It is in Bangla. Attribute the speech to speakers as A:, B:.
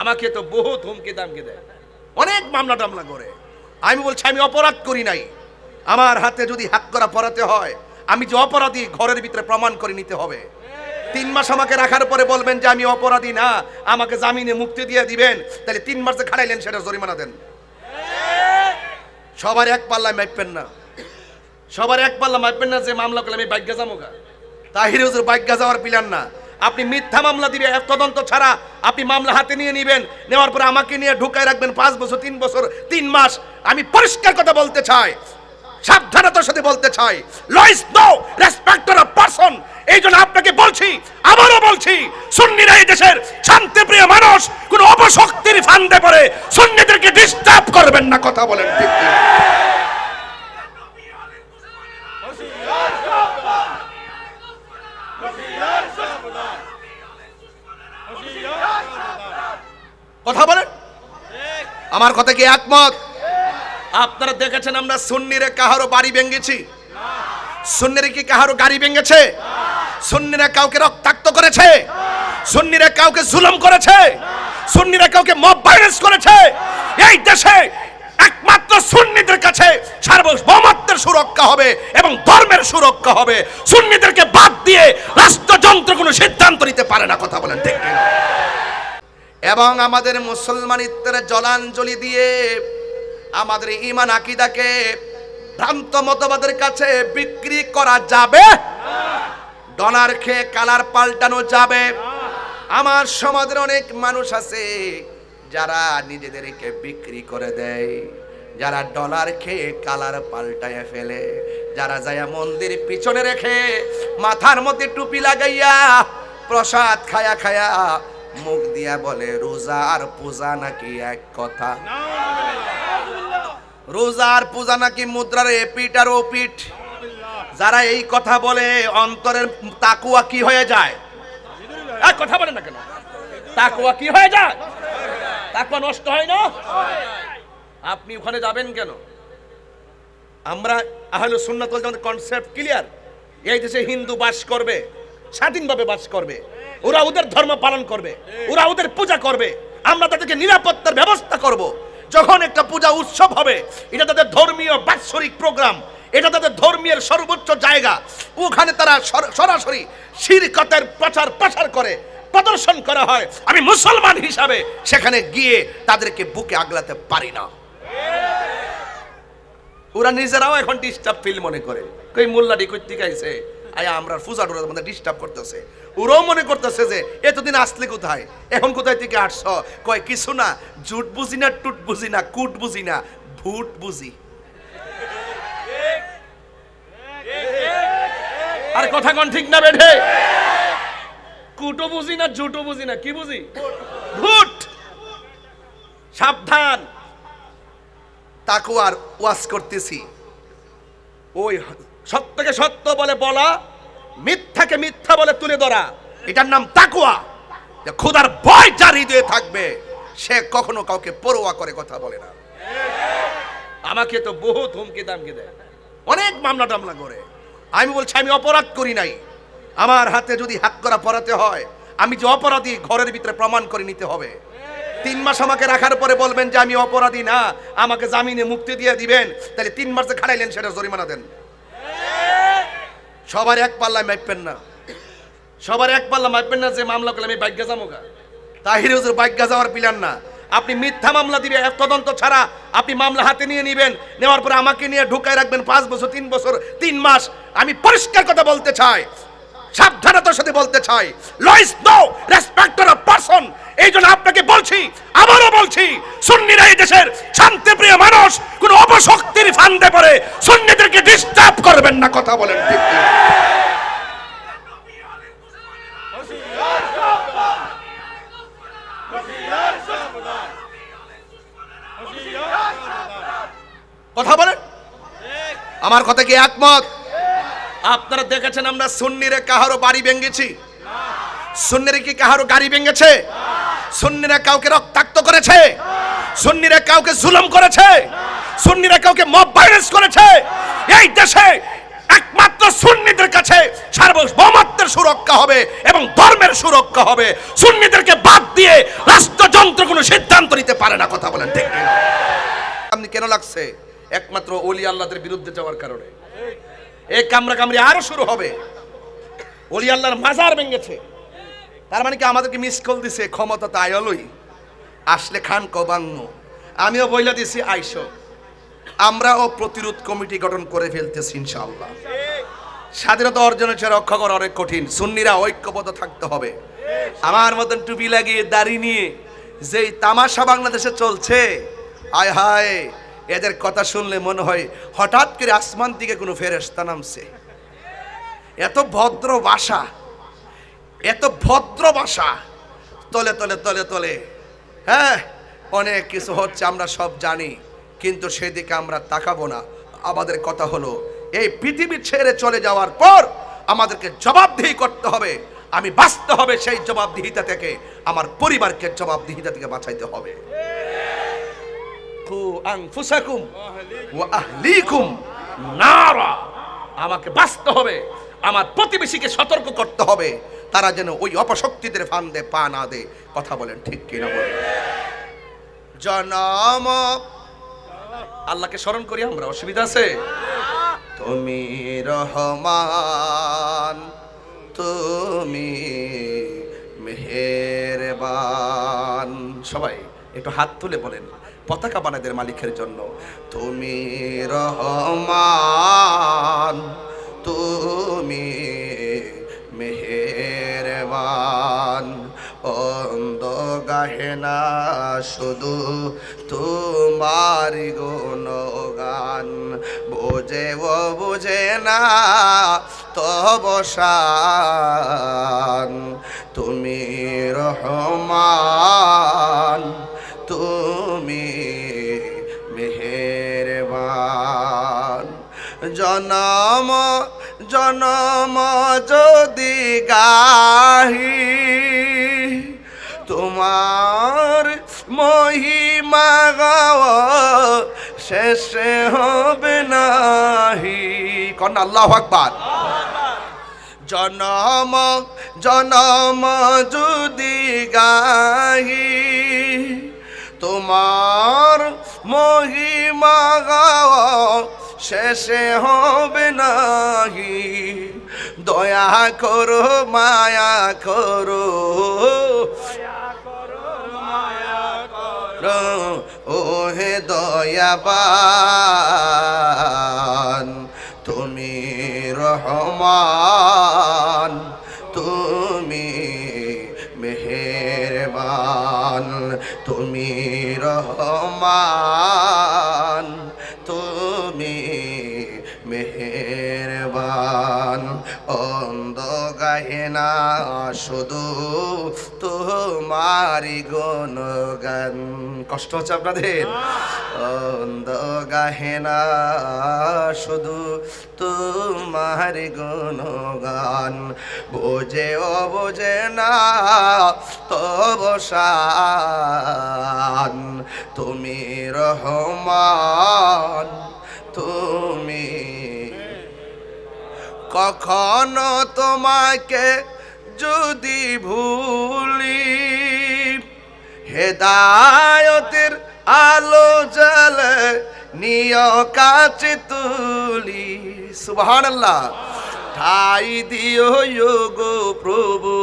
A: আমাকে তো বহুত হুমকি দামকে দেয়, অনেক মামলা টামলা করে। আমি বলছি আমি অপরাধ করি নাই। আমার হাতে যদি হাত করা পড়াতে হয়, আমি যে অপরাধী ঘরের ভিতরে প্রমাণ করে নিতে হবে। 3 মাস আমাকে রাখার পরে বলবেন যে আমি অপরাধী না, আমাকে জামিনে মুক্তি দিয়ে দিবেন, তাহলে 3 মাস যে খাড়াইলেন সেটা জরিমানা দেন। সবার এক পাল্লা মাপবেন না, সবার এক পাল্লা মাপবেন না যে মামলা করলে আমি বাইজ্ঞা যামোগা। তাহির হুজুর বাইজ্ঞা যাওয়ার প্ল্যান না। আপনি মিথ্যা মামলা দিবে, তদন্ত ছাড়া আপনি মামলা হাতে নিয়ে নেবেন, নেওয়ার পরে আমাকে নিয়ে ঢুকায় রাখবেন 5 বছর 3 বছর 3 মাস। আমি পরিষ্কার কথা বলতে চাই, সাবধানতার সাথে বলতে চাই, law is no respecter of person. এই জন্য আপনাকে বলছি, আবারও বলছি, সুন্নিরা এই দেশের শান্তিপ্রিয় মানুষ, কোন অপশক্তির ফান্দে পড়ে সুন্নিদেরকে ডিস্টার্ব করবেন না। কথা বলেন ঠিক কি? কথা বলেন, আমার কথা কি একমত? আপনারা দেখেছেন আমরা সুন্নিরে কাহারো বাড়ি ভেঙেছি? সুন্নিরা কি কাহারো গাড়ি ভেঙেছে? সুন্নিরা কাউকে রক্তাক্ত করেছে? সুন্নিরা কাউকে জুলুম করেছে? সুন্নিরা কাউকে মব ভায়োলেন্স করেছে? এই দেশে একমাত্র সুন্নিদের কাছে সার্বভৌমত্বের সুরক্ষা হবে এবং ধর্মের সুরক্ষা হবে। সুন্নিদেরকে বাদ দিয়ে রাষ্ট্রযন্ত্র কোনো সিদ্ধান্ত নিতে পারে না। কথা বলেন ঠিক কিনা? এবং আমাদের মুসলমানিত্বের জলাঞ্জলি দিয়ে আমাদের ঈমান আকীদাকে ভ্রান্ত মতবাদের কাছে বিক্রি করা যাবে না। ডলার খেয়ে কালার পাল্টানো যাবে না। আমার সমাজের অনেক মানুষ আছে যারা নিজেদেরকে বিক্রি করে দেয়, যারা ডলার খেয়ে কালার পাল্টায় ফেলে, যারা যায় মন্দির পিছনে রেখে মাথার মধ্যে টুপি লাগাইয়া প্রসাদ খায়া খায়া মুখ দিয়া বলে রোজা আর পূজা নাকি এক কথা। রোজা আর পূজা নাকি মুদ্রার এপিঠ আর ওপিঠ। যারা এই কথা বলে অন্তরের তাকওয়া কি হয়ে যায়? কথা বলেন না কেন? তাকওয়া কি হয়ে যায়? তাকওয়া নষ্ট হয় না? আপনি ওখানে যাবেন কেন? আমরা আহলে সুন্নাত ওয়াল জামাতের কনসেপ্ট ক্লিয়ার। এই দেশে হিন্দু বাস করবে, স্বাধীনভাবে বাস করবে, ওরা ওদের ধর্ম পালন করবে, ওরা ওদের পূজা করবে, আমরা তাদেরকে নিরাপত্তার ব্যবস্থা করব। যখন একটা পূজা উৎসব হবে, এটা তাদের ধর্মীয় বাৎসরিক প্রোগ্রাম, এটা তাদের ধর্মীয় সর্বোচ্চ জায়গা, ওখানে তারা সরাসরি শিরকতের প্রচার করে, প্রদর্শন করা হয়। আমি মুসলমান হিসাবে সেখানে গিয়ে তাদেরকে বুকে আগলাতে পারি না। ওরা নিজেরাও এখন ডিস্টার্ব ফিল মনে করে, কই মোল্লাটি কই থেকে আইছে, আয়া আমরা পূজা টোজার মধ্যে ডিস্টার্ব করতেছে। ওরাও মনে করতেছে যে এতদিন আসলে কোথায়, এখন কোথায় থেকে আসছ? কয় কিছু না, জুট বুঝি না, টুট বুঝি না, কুট বুঝি না, ভুট বুঝি। আর কথা কোন ঠিক না বেঠে? কুটো বুঝি না, জুটো বুঝি না, কি বুঝি? ভুট। সাবধান। তাকওয়ার ওয়াজ করতেছি, ওই সত্যকে সত্য বলে বলা, মিথ্যাকে মিথ্যা বলে তুলে ধরা, এটার নাম তাকওয়া। খোদার ভয় যার হৃদয়ে থাকবে সে কখনো কাউকে পরোয়া করে কথা বলে না। আমাকে তো বহুত হুমকি দামকে দেয়, অনেক মামলা টামলা করে। আমি বলছি আমি অপরাধ করি নাই। আমার হাতে যদি হাত করা পড়াতে হয়, আমি যে অপরাধী ঘরের ভিতরে প্রমাণ করে নিতে হবে। 3 মাস আমাকে রাখার পরে বলবেন যে আমি অপরাধী না, আমাকে জামিনে মুক্তি দিয়ে দিবেন, তাহলে 3 মাস যে খাড়াইলেন সেটা জরিমানা দেন। সবার এক পাল্লা মাপবেন না, সবার এক পাল্লা মাপবেন না যে মামলা করলে আমি বাইজ্ঞা যামোগা। তাহির হুজুর বাইজ্ঞা যাওয়ার প্ল্যান না। আপনি মিথ্যা মামলা দিবে, তদন্ত ছাড়া আপনি মামলা হাতে নিয়ে নেবেন, নেওয়ার পরে আমাকে নিয়ে ঢুকায় রাখবেন 5 বছর 3 বছর 3 মাস। আমি পরিষ্কার কথা বলতে চাই, সাবধানতার সাথে বলতে চাই, law is no respecter of person. এই জন্য আপনাকে বলছি, আবারও বলছি, সুন্নিরা এই দেশের শান্তিপ্রিয় মানুষ, কোন অপশক্তির ফান্দে পড়ে সুন্নিদেরকে ডিস্টার্ব করবেন না। কথা বলেন ঠিক কি? কথা বলেন, আমার কথা কি একমত? আপনারা দেখেছেন আমরা সুন্নিরে কাহারো বাড়ি ভেঙেছি? সুন্নিরা কি কাহারো গাড়ি ভেঙেছে? সুন্নিরা কাউকে রক্তাক্ত করেছে? সুন্নিরা কাউকে জুলুম করেছে? সুন্নিরা কাউকে মব ভায়োলেন্স করেছে? এই দেশে একমাত্র একমাত্র সুন্নিদের কাছে সার্বভৌমত্বের সুরক্ষা হবে এবং ধর্মের সুরক্ষা হবে। সুন্নিদেরকে বাদ দিয়ে রাষ্ট্রযন্ত্র কোনো সিদ্ধান্ত নিতে পারে না। কথা বলেন ঠিক কিনা? আপনি কেন লাগছে? একমাত্র ওলি আল্লাহদের বিরুদ্ধে যাওয়ার কারণে। এই কামড়াকামড়ি আরো শুরু হবে। ওলি আল্লাহর মাজার ভেঙেছে, তার মানে কি আমাদেরকে মিস কল দিছে? ক্ষমতা তাই অলই আসলে খান কবাঙ্গ। আমিও বইলা দিছি আইসো, আমরাও প্রতিরোধ কমিটি গঠন করে ফেলতেছি ইনশাআল্লাহ। স্বাধীনতা অর্জনের চেয়ে রক্ষা করা অনেক কঠিন। সুন্নিরা ঐক্যবদ্ধ থাকতে হবে। আমার মতন টুপি লাগিয়ে দাড়ি নিয়ে যেই তামাশা বাংলাদেশে চলছে, হায় হায়, এদের কথা শুনলে মনে হয় হঠাৎ করে আসমান থেকে কোনো ফেরেশতা নামছে। এত ভদ্র ভাষা, এত ভদ্র ভাষা, তলে তলে তলে তলে হ্যাঁ অনেক কিছু হচ্ছে, আমরা সব জানি, কিন্তু সেদিকে আমরা তাকাবো না। আমাদের কথা হলো এই পৃথিবী ছেড়ে চলে যাওয়ার পর আমাদেরকে জবাবদিহি করতে হবে। আমি বাঁচতে হবে সেই জবাবদিহিতা থেকে, আমার পরিবারকে জবাবদিহিতা থেকে বাঁচাইতে হবে। আনফুসাকুম ওয়া আহলিকুম নারা, আমাকে বাঁচতে হবে, আমার প্রতিবেশীকে সতর্ক করতে হবে, তারা যেন ওই অপশক্তিদের ফান্দে পা না দেয়। কথা বলেন ঠিক কিনা বলেন? জনম আল্লাহকে স্মরণ করি আমরা, অসুবিধা আছে? তুমি রহমান, তুমি মেহেরবান। সবাই একটু হাত তুলে বলেন পতাকা বানাদের মালিকের জন্য। তুমি রহমান, তুমি মেহেরবান, অন্ধ গাহে না শুধু তোমার গুণগান, বোঝে ও বোঝে না তব শান। তুমি রহমান, তুমি মেহেরবান। জনম জনম যদি গাহি তোমার মহিমা গাওয়া শেষে হবে নাহি। কন্যা আল্লাহু আকবার। জনম জনম যদি গাহি তোমার মহিমা গাওয়া শেষে হবে নাহি। দয়া করো মায়া করো, ও হে দয়াবান, তুমি রহমান, তুমি মেহেরবান। তুমি রহমান, তুমি মেহেরবান, অন্ধ গাহে না শুধু তোমারি গুণগান। কষ্ট হচ্ছে আপনাদের? অন্ধ গাহে না শুধু তোমারি গুণগান, বোঝে ও বোঝে না তব শান। তুমি রহমান, তুমি কখনো তোমাকে যদি ভুলি, হেদায়তের আলো জ্বলে নিয় কাছে তুলি। সুবহানাল্লাহ। ঠাই দিও গো প্রভু